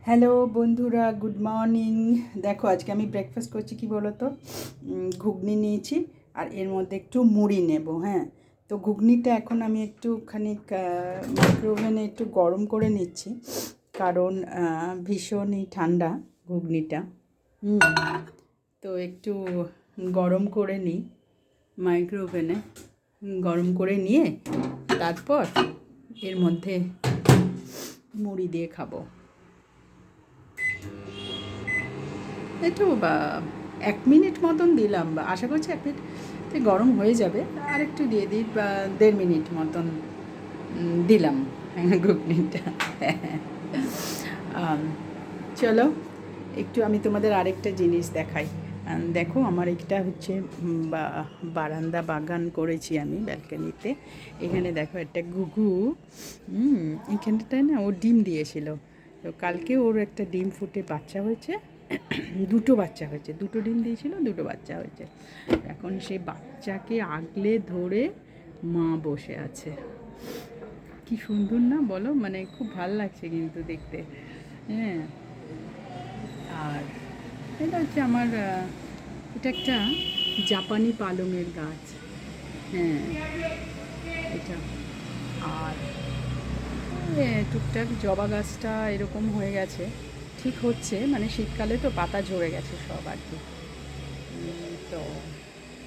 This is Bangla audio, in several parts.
হ্যালো বন্ধুরা, গুড মর্নিং। দেখো আজকে আমি ব্রেকফাস্ট করছি কি বলো তো, ঘুগনি নিয়েছি আর এর মধ্যে একটু মুড়ি নেব। হ্যাঁ, তো ঘুগনিটা এখন আমি একটুখানি মাইক্রোওভেনে একটু গরম করে নিচ্ছি, কারণ ভীষণই ঠান্ডা ঘুগনিটা। তো একটু গরম করে নিই মাইক্রোওভেনে, গরম করে নিয়ে তারপর এর মধ্যে মুড়ি দিয়ে খাবো। একটু 1 মিনিট মতন দিলাম, বা আশা করছি 1 মিনিটে গরম হয়ে যাবে। আর একটু দিয়ে দিই, বা 1.5 মিনিট মতন দিলাম ঘুগনিটা। চলো একটু আমি তোমাদের আরেকটা জিনিস দেখাই। দেখো আমার একটা হচ্ছে বারান্দা বাগান করেছি আমি ব্যালকনিতে। এখানে দেখো একটা ঘুঘু, এখানটায় না ও ডিম দিয়েছিল। তো কালকে ওর একটা ডিম ফুটে বাচ্চা হয়েছে, দুটো বাচ্চা হয়েছে, দুটো ডিম দিয়েছিল, দুটো বাচ্চা হয়েছে। এখন সেই বাচ্চাকে আগলে ধরে মা বসে আছে। কি সুন্দর না বলো, মানে খুব ভাল লাগছে কিন্তু দেখতে। হ্যাঁ, আর এটা হচ্ছে আমার এটা একটা জাপানি পালংয়ের গাছ। হ্যাঁ, এটা। আর টুকটাক জবা গাছটা এরকম হয়ে গেছে, ঠিক হচ্ছে, মানে শীতকালে তো পাতা ঝরে গেছে সব আর কি। তো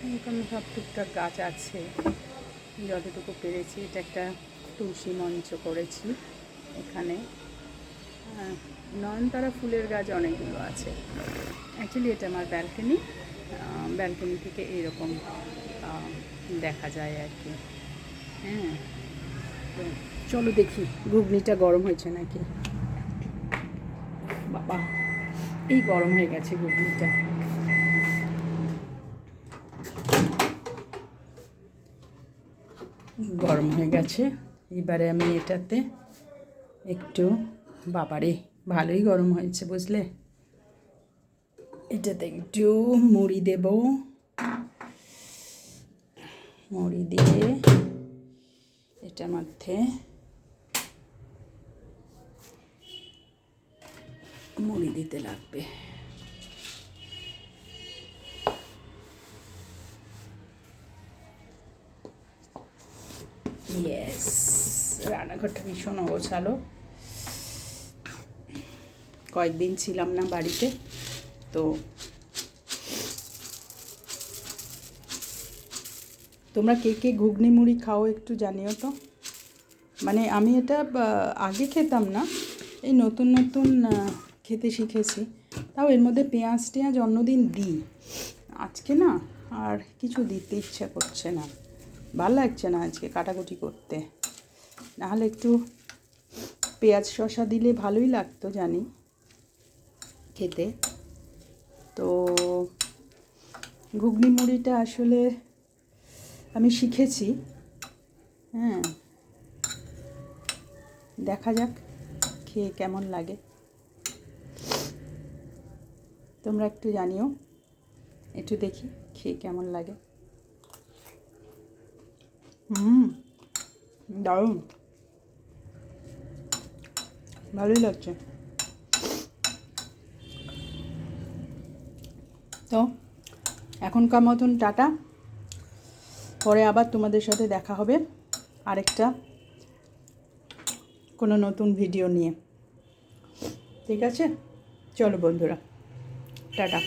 এরকম সব টুকটাক গাছ আছে, যতটুকু পেরেছি। এটা একটা তুলসী মঞ্চ করেছি এখানে। নয়নতারা ফুলের গাছ অনেকগুলো আছে। অ্যাকচুয়ালি এটা আমার ব্যালকনি, ব্যালকনি থেকে এইরকম দেখা যায় আর কি। হ্যাঁ, তো চলো দেখি ঘুগনিটা গরম হয়েছে নাকি। বাবা, এই গরম হয়ে গেছে ঘুগনিটা। গরম হয়ে গেছে, এবারে আমি এটাতে একটু, বাবারে ভালোই গরম হয়েছে বুঝলে, এটাতে একটু মুড়ি দেব। মুড়ি দিয়ে এটার মধ্যে মুড়ি দিতে লাগবে। ইয়েস, রান্নাঘরটা ভীষণ অগোছালো, কয়েকদিন ছিলাম না বাড়িতে। তো তোমরা কে কে ঘুগনি মুড়ি খাও একটু জানিও তো। মানে আমি এটা আগে খেতাম না, এই নতুন নতুন খেতে শিখেছি। তাও এর মধ্যে পেঁয়াজ টেঁয়াজ অন্যদিন দিই, আজকে না আর কিছু দিতে ইচ্ছা করছে না, ভাল লাগছে না আজকে কাটাকুটি করতে। নাহলে একটু পেঁয়াজ শসা দিলে ভালোই লাগতো জানি খেতে। তো ঘুগনি মুড়িটা আসলে আমি শিখেছি। হ্যাঁ, দেখা যাক খেয়ে কেমন লাগে, তোমরা একটু জানিও, একটু দেখি খেয়ে কেমন লাগে। দারুণ, ভালোই লাগছে। তো এখনকার মতন টাটা, পরে আবার তোমাদের সাথে দেখা হবে আরেকটা কোনো নতুন ভিডিও নিয়ে। ঠিক আছে, চলো বন্ধুরা, টাটা।